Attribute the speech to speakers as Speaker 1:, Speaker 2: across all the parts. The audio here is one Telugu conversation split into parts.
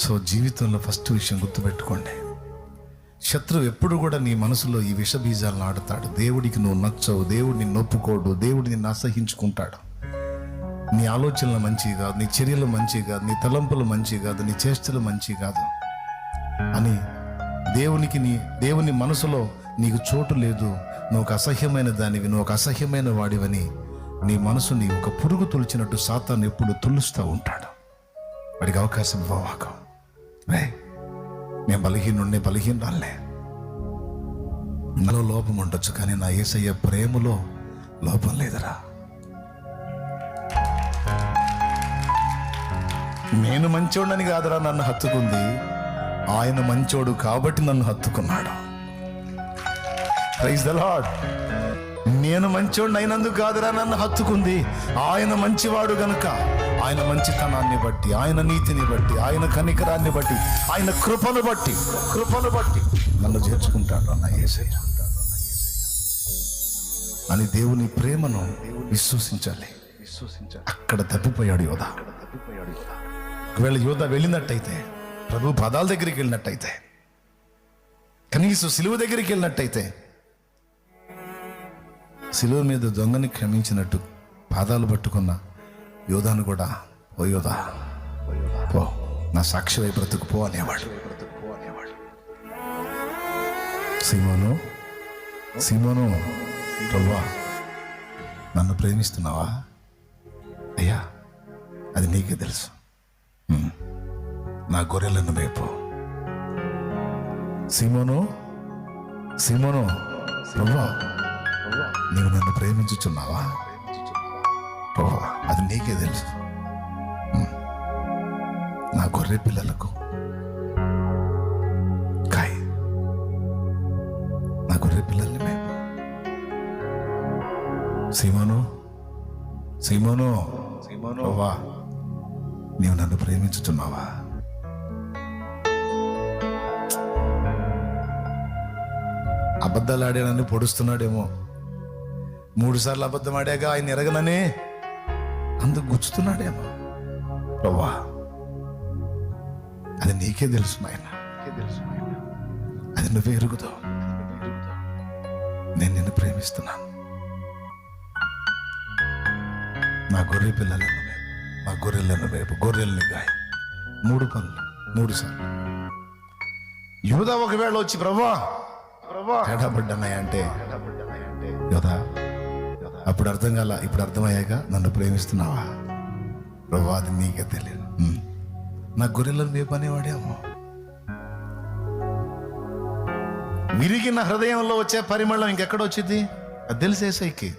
Speaker 1: సో జీవితంలో ఫస్ట్ విషయం గుర్తుపెట్టుకోండి, శత్రువు ఎప్పుడు కూడా నీ మనసులో ఈ విష బీజాలను ఆడతాడు. దేవుడికి నువ్వు నచ్చవు, దేవుడిని నొప్పుకోడు, దేవుడిని నిన్ను అసహించుకుంటాడు. నీ ఆలోచనలు మంచివి కాదు, నీ చర్యలు మంచివి కాదు, నీ తలంపులు మంచివి కాదు, నీ చేష్టలు మంచివి కాదు అని దేవుని మనసులో నీకు చోటు లేదు, నువ్వు ఒక అసహ్యమైన దానివి, నువ్వు ఒక అసహ్యమైన వాడివని నీ మనసుని ఒక పురుగు తులిచినట్టు సాతాను ఎప్పుడు తులుస్తూ ఉంటాడు. వాడికి అవకాశం ఇవ్వవాకం. నేను బలహీనురాలే, నాలో లోపం ఉండొచ్చు, కానీ నా యేసయ్య ప్రేమలో లోపం లేదురా. నేను మంచోడని కాదురా నన్ను హత్తుకుంది, ఆయన మంచోడు కాబట్టి నన్ను హత్తుకున్నాడు. Praise the lord. నేను మంచోడిని అయినందుకు కాదురా నన్ను హత్తుకుంది, ఆయన మంచివాడు గనుక ఆయన మంచితనాన్ని బట్టి, ఆయన నీతిని బట్టి, ఆయన కనికరాన్ని బట్టి, ఆయన కృపను బట్టి నన్ను చేర్చుకుంటాడు అన్న యేసయ్య అని దేవుని ప్రేమను విశ్వసించాలి. అక్కడ తప్పిపోయాడు యోధ. ఒకవేళ యోధ వెళ్ళినట్టయితే, ప్రభు పాదాల దగ్గరికి వెళ్ళినట్టయితే, కనీసం సిలువ దగ్గరికి వెళ్ళినట్టయితే, సిలువ మీద దొంగని క్షమించినట్టు పాదాలు పట్టుకున్న యోధాను కూడా, ఓ యోధా పో, నా సాక్షివై బ్రతుకుపో అనేవాడు. సీమోను ప్రభువా నన్ను ప్రేమిస్తున్నావా? అయ్యా అది నీకే తెలుసు, నా గొర్రెలను మేపు. సీమోను ప్రభువా నీవు నన్ను ప్రేమించుచున్నావా? ప్రభువా అది నీకే తెలుసు, నా గొర్రె పిల్లలకు కాయ్, నా గొర్రె పిల్లల్ని మేపు. సీమోను ప్రభువా నీవు నన్ను ప్రేమించుచున్నావా? అబద్ధాలు ఆడానని పొడుస్తున్నాడేమో, 3 సార్లు అబద్ధం ఆడాక ఆయన ఎరగనని అందుకు గుచ్చుతున్నాడేమో. ప్రభువా అది నీకే తెలుసు నాయన, అది నువ్వే ఎరుగుతావు. నేను నిన్ను ప్రేమిస్తున్నాను. నా గొర్రె పిల్లలను వేపు, నా గొర్రెలను వేపు, గొర్రెల్ని గాయ. 3 పనులు 3 సార్లు. యూదా ఒకవేళ వచ్చి ప్రభువా తేడాపడ్డాయి అంటే, యోధా అప్పుడు అర్థం కాల, ఇప్పుడు అర్థమయ్యాక నన్ను ప్రేమిస్తున్నావా? ప్రభువా అది నీకే తెలియదు, నా గొర్రెలను మేపు అనేవాడేమో. విరిగిన హృదయంలో వచ్చే పరిమళం ఇంకెక్కడ వచ్చింది? అది తెలిసేసైకి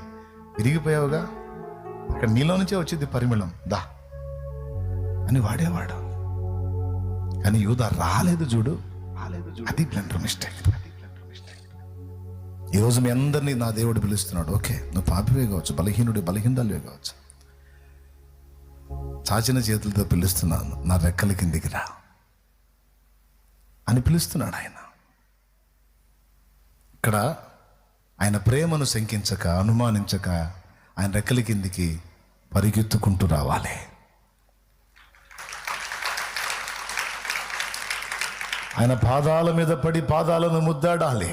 Speaker 1: విరిగిపోయావుగా, ఇక్కడ నీలో నుంచే వచ్చింది పరిమళం, దా అని వాడేవాడు. కానీ యూదా రాలేదు చూడు, అది బ్లండర్ మిస్టేక్. ఈరోజు మీ అందరినీ నా దేవుడు పిలుస్తున్నాడు. ఓకే, నువ్వు పాపివే కావచ్చు, బలహీనదాలువే కావచ్చు, చాచిన చేతులతో పిలుస్తున్నాను, నా రెక్కల కిందికి రా అని పిలుస్తున్నాడు ఆయన. ఇక్కడ ఆయన ప్రేమను శంకించక, అనుమానించక ఆయన రెక్కల కిందికి పరిగెత్తుకుంటూ రావాలి. ఆయన పాదాల మీద పడి పాదాలను ముద్దాడాలి.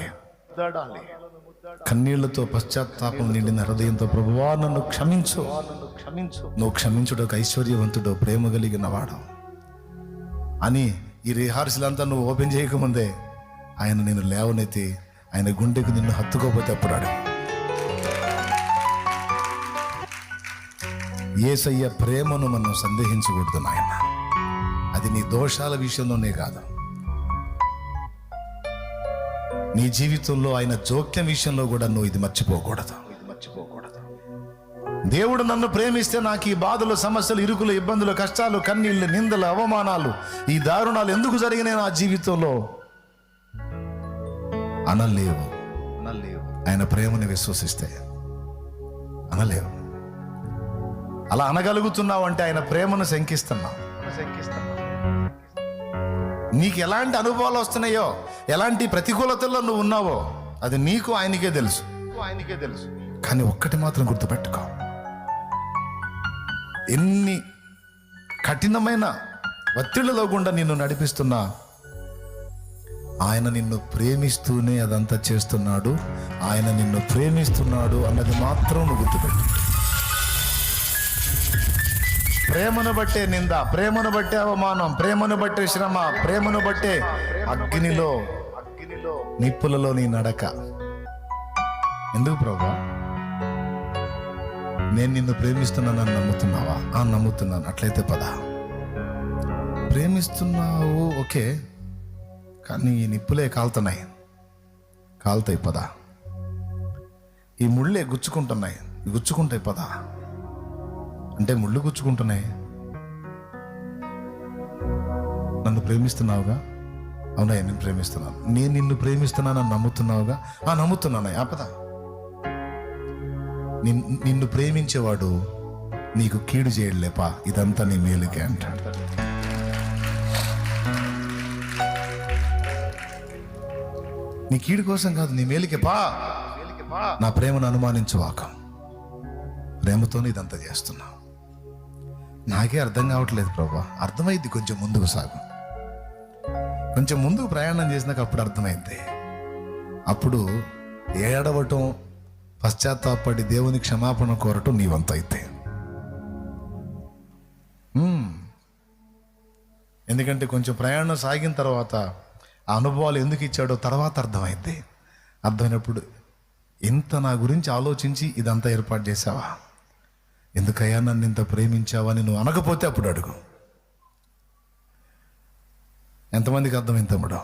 Speaker 1: కన్నీళ్లతో పశ్చాత్తాపం నిండిన హృదయంతో, ప్రభువా నన్ను క్షమించు. నువ్వు క్షమించుటకు ఐశ్వర్యవంతుడు, ప్రేమ కలిగిన వాడు అని ఈ రిహార్సల్ అంతా నువ్వు ఓపెన్ చేయకముందే ఆయన నిన్ను లేవనెత్తి ఆయన గుండెకు నిన్ను హత్తుకోపోతే అప్పుడాడు. యేసయ్య ప్రేమను మనం సందేహించకూడదు నాయన. అది నీ దోషాల విషయంలోనే కాదు, నీ జీవితంలో ఆయన జోక్యం విషయంలో కూడా నువ్వు ఇది మర్చిపోకూడదు. దేవుడు నన్ను ప్రేమిస్తే నాకు ఈ బాధలు, సమస్యలు, ఇరుకులు, ఇబ్బందులు, కష్టాలు, కన్నీళ్లు, నిందలు, అవమానాలు, ఈ దారుణాలు ఎందుకు జరిగినాయి నా జీవితంలో అనలేవు. ఆయన ప్రేమని విశ్వసిస్తే అనలేవు. అలా అనగలుగుతున్నావు అంటే ఆయన ప్రేమను శంకిస్తున్నావు. నీకు ఎలాంటి అనుభవాలు వస్తున్నాయో, ఎలాంటి ప్రతికూలతల్లో నువ్వు ఉన్నావో అది నీకు ఆయనకే తెలుసు. కానీ ఒక్కటి మాత్రం గుర్తుపెట్టుకో, ఎన్ని కఠినమైన ఒత్తిళ్లలో గుండా నిన్ను నడిపిస్తున్నా ఆయన నిన్ను ప్రేమిస్తూనే అదంతా చేస్తున్నాడు. ఆయన నిన్ను ప్రేమిస్తున్నాడు అన్నది మాత్రం నువ్వు గుర్తుపెట్టు. ప్రేమను బట్టే నింద, ప్రేమను బట్టే అవమానం, ప్రేమను బట్టే శ్రమ, ప్రేమను బట్టే అగ్నిలో నిప్పులలో నీ నడక. ఎందుకు ప్రభువా? నేను నిన్ను ప్రేమిస్తున్నానని నమ్ముతున్నావా? నమ్ముతున్నాను. అట్లయితే పద. ప్రేమిస్తున్నావు ఓకే, కానీ ఈ నిప్పులే కాలుతాయి పద. ఈ ముళ్ళే గుచ్చుకుంటాయి పద. అంటే ముళ్ళు గుచ్చుకుంటున్నాయి. నన్ను ప్రేమిస్తున్నావుగా? అవునయ్య, నేను ప్రేమిస్తున్నాను. నేను నిన్ను ప్రేమిస్తున్నానని నమ్ముతున్నావుగా? నమ్ముతున్నానయ్య. పద. నిన్ను ప్రేమించేవాడు నీకు కీడు చేయలేపా, ఇదంతా నీ మేలుకే అంటాడు. నీ కీడు కోసం కాదు, నీ మేలుకే పా. నా ప్రేమను అనుమానించువాక. ప్రేమతోనే ఇదంతా చేస్తున్నావు. నాకే అర్థం కావట్లేదు ప్రభా. అర్థమైంది, కొంచెం ముందుకు సాగు. కొంచెం ముందుకు ప్రయాణం చేసినాక అప్పుడు అర్థమైంది. అప్పుడు ఏడవటం, పశ్చాత్తాపడి దేవుని క్షమాపణ కోరటం నీ వంతు అయితే. ఎందుకంటే కొంచెం ప్రయాణం సాగిన తర్వాత ఆ అనుభవాలు ఎందుకు ఇచ్చాడో తర్వాత అర్థమైంది. అర్థమైనప్పుడు ఇంత నా గురించి ఆలోచించి ఇదంతా ఏర్పాటు చేసావా? ఎందుకయ్యా నన్ను ఇంత ప్రేమించావని నువ్వు అనకపోతే అప్పుడు అడుగు. ఎంతమందికి అర్థమైంది తమ్ముడు?